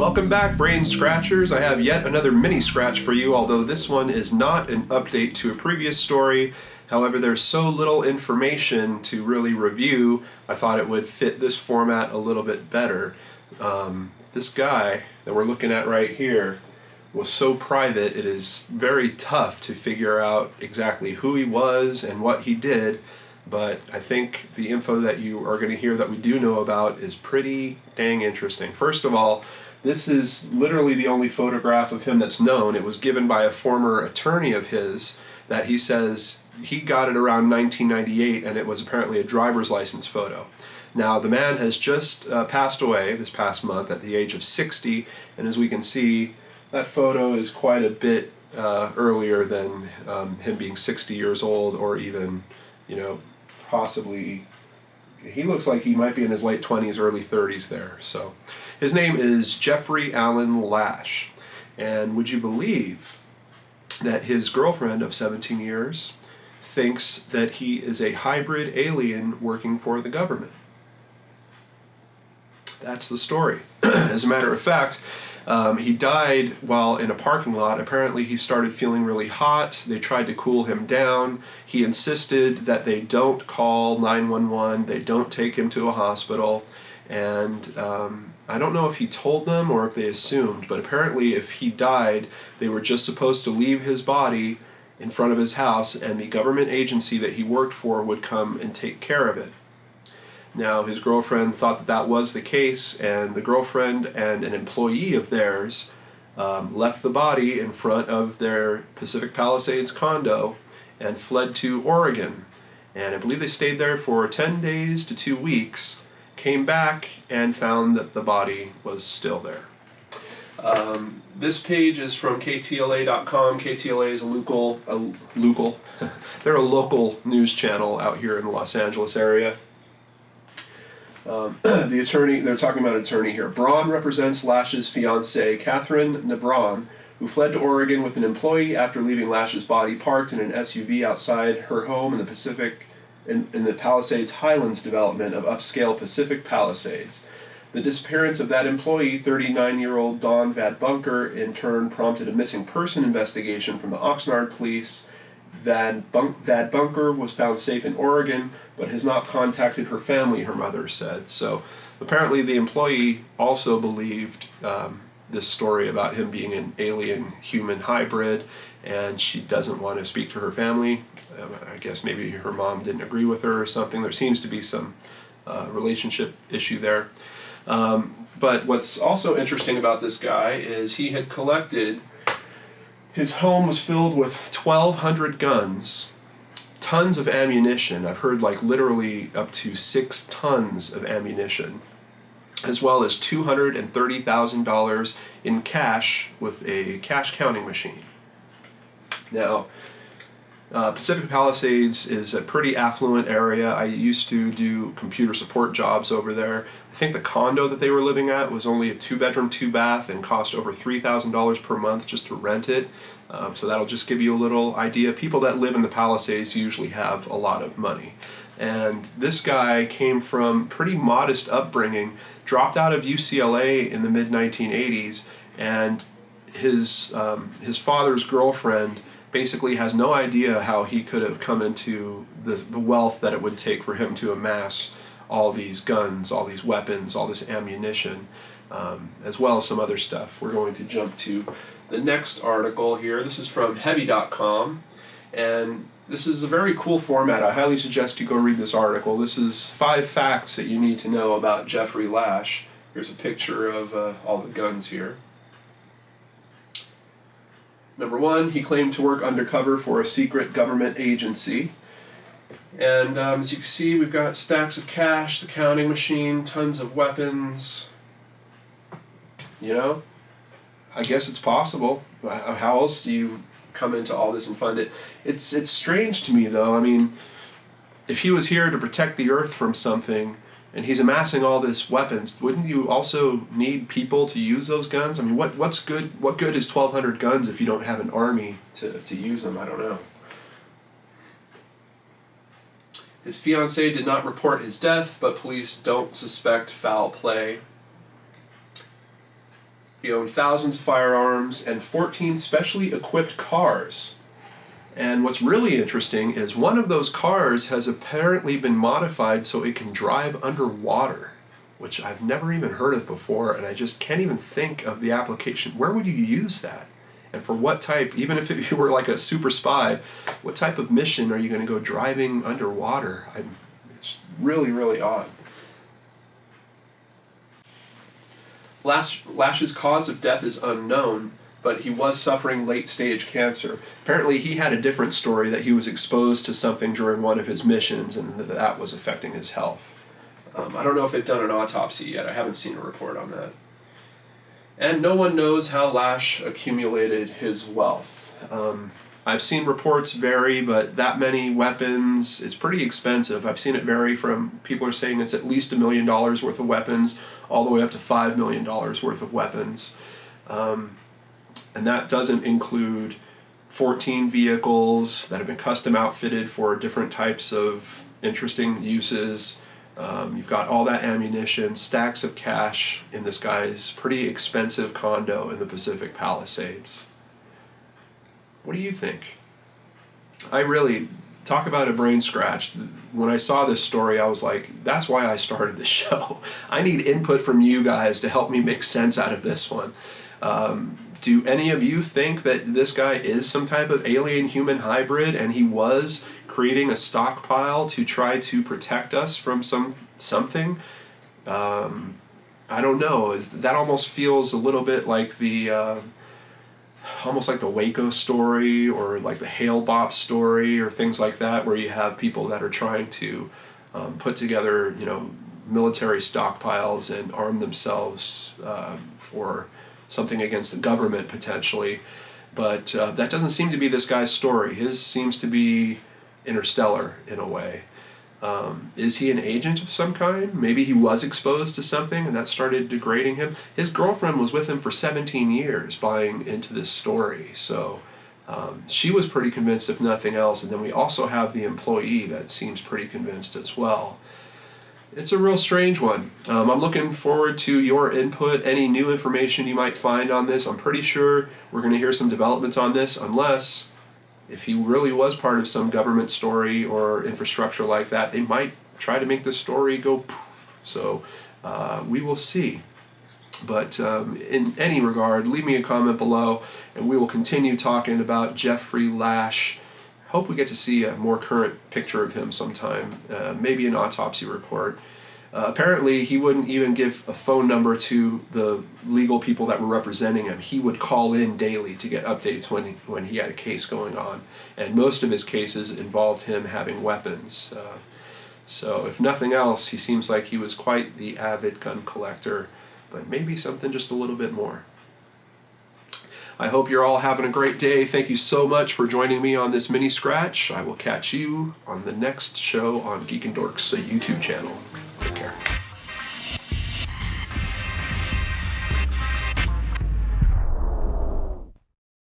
Welcome back, Brain Scratchers. I have yet another mini-scratch for you, although this one is not an update to a previous story. However, there's so little information to really review, I thought it would fit this format a little bit better. This guy that we're looking at right here was so private, it is very tough to figure out exactly who he was and what he did. But I think the info that you are going to hear that we do know about is pretty dang interesting. First of all, this is literally the only photograph of him that's known. It was given by a former attorney of his that he says he got it around 1998, and it was apparently a driver's license photo. Now, the man has just passed away this past month at the age of 60, and as we can see, that photo is quite a bit earlier than him being 60 years old, or even, possibly, he looks like he might be in his late 20s, early 30s there. So his name is Jeffrey Alan Lash. And would you believe that his girlfriend of 17 years thinks that he is a hybrid alien working for the government? That's the story. As a matter of fact, he died while in a parking lot. Apparently he started feeling really hot. They tried to cool him down. He insisted that they don't call 911, they don't take him to a hospital, and I don't know if he told them or if they assumed, but apparently if he died, they were just supposed to leave his body in front of his house, and the government agency that he worked for would come and take care of it. Now, his girlfriend thought that that was the case, and the girlfriend and an employee of theirs left the body in front of their Pacific Palisades condo and fled to Oregon. And I believe they stayed there for 10 days to 2 weeks, came back, and found that the body was still there. This page is from KTLA.com. KTLA is they're a local news channel out here in the Los Angeles area. The attorney, they're talking about an attorney here. Braun represents Lash's fiancée, Catherine Nebron, who fled to Oregon with an employee after leaving Lash's body parked in an SUV outside her home in the Palisades Highlands development of upscale Pacific Palisades. The disappearance of that employee, 39-year-old Dawn Vad Bunker, in turn prompted a missing person investigation from the Oxnard police. Vad Bunker was found safe in Oregon, but has not contacted her family, her mother said. So apparently the employee also believed this story about him being an alien-human hybrid, and she doesn't want to speak to her family. I guess maybe her mom didn't agree with her or something. There seems to be some relationship issue there. But what's also interesting about this guy is he had collected, his home was filled with 1,200 guns, tons of ammunition. I've heard like literally up to 6 tons of ammunition, as well as $230,000 in cash with a cash counting machine. Now, Pacific Palisades is a pretty affluent area. I used to do computer support jobs over there. I think the condo that they were living at was only a 2-bedroom, 2-bath and cost over $3,000 per month just to rent it. So that'll just give you a little idea. People that live in the Palisades usually have a lot of money. And this guy came from pretty modest upbringing, dropped out of UCLA in the mid-1980s, and his father's girlfriend basically has no idea how he could have come into the wealth that it would take for him to amass all these guns, all these weapons, all this ammunition, as well as some other stuff. We're going to jump to the next article here. This is from Heavy.com, and this is a very cool format. I highly suggest you go read this article. This is 5 facts that you need to know about Jeffrey Lash. Here's a picture of all the guns here. Number 1, he claimed to work undercover for a secret government agency. And as you can see, we've got stacks of cash, the counting machine, tons of weapons. I guess it's possible. How else do you come into all this and fund it? It's strange to me, though. I mean, if he was here to protect the Earth from something, and he's amassing all this weapons, wouldn't you also need people to use those guns? I mean, what good is 1,200 guns if you don't have an army to use them? I don't know. His fiancée did not report his death, but police don't suspect foul play. He owned thousands of firearms and 14 specially equipped cars. And what's really interesting is one of those cars has apparently been modified so it can drive underwater, which I've never even heard of before, and I just can't even think of the application. Where would you use that? And for what type, even if you were like a super spy, what type of mission are you going to go driving underwater? It's really, really odd. Lash's cause of death is unknown, but he was suffering late-stage cancer. Apparently he had a different story, that he was exposed to something during one of his missions and that was affecting his health. I don't know if they've done an autopsy yet. I haven't seen a report on that. And no one knows how Lash accumulated his wealth. I've seen reports vary, but that many weapons is pretty expensive. I've seen it vary from, people are saying it's at least $1 million worth of weapons, all the way up to $5 million worth of weapons. And that doesn't include 14 vehicles that have been custom outfitted for different types of interesting uses. You've got all that ammunition, stacks of cash in this guy's pretty expensive condo in the Pacific Palisades. What do you think? I really, talk about a brain scratch. When I saw this story, I was like, that's why I started this show. I need input from you guys to help me make sense out of this one. Do any of you think that this guy is some type of alien-human hybrid and he was creating a stockpile to try to protect us from something? I don't know. That almost feels a little bit like the almost like the Waco story or like the Hale Bop story or things like that, where you have people that are trying to put together, military stockpiles and arm themselves for something against the government potentially. But that doesn't seem to be this guy's story. His seems to be interstellar in a way. Is he an agent of some kind? Maybe he was exposed to something and that started degrading him. His girlfriend was with him for 17 years buying into this story. So she was pretty convinced, if nothing else. And then we also have the employee that seems pretty convinced as well. It's a real strange one. I'm looking forward to your input, any new information you might find on this. I'm pretty sure we're going to hear some developments on this, unless if he really was part of some government story or infrastructure like that, they might try to make the story go poof. So we will see. But in any regard, leave me a comment below, and we will continue talking about Jeffrey Lash. Hope we get to see a more current picture of him sometime, maybe an autopsy report. Apparently, he wouldn't even give a phone number to the legal people that were representing him. He would call in daily to get updates when he had a case going on. And most of his cases involved him having weapons. So if nothing else, he seems like he was quite the avid gun collector, but maybe something just a little bit more. I hope you're all having a great day. Thank you so much for joining me on this mini-scratch. I will catch you on the next show on Geek and Dork's YouTube channel. Take care.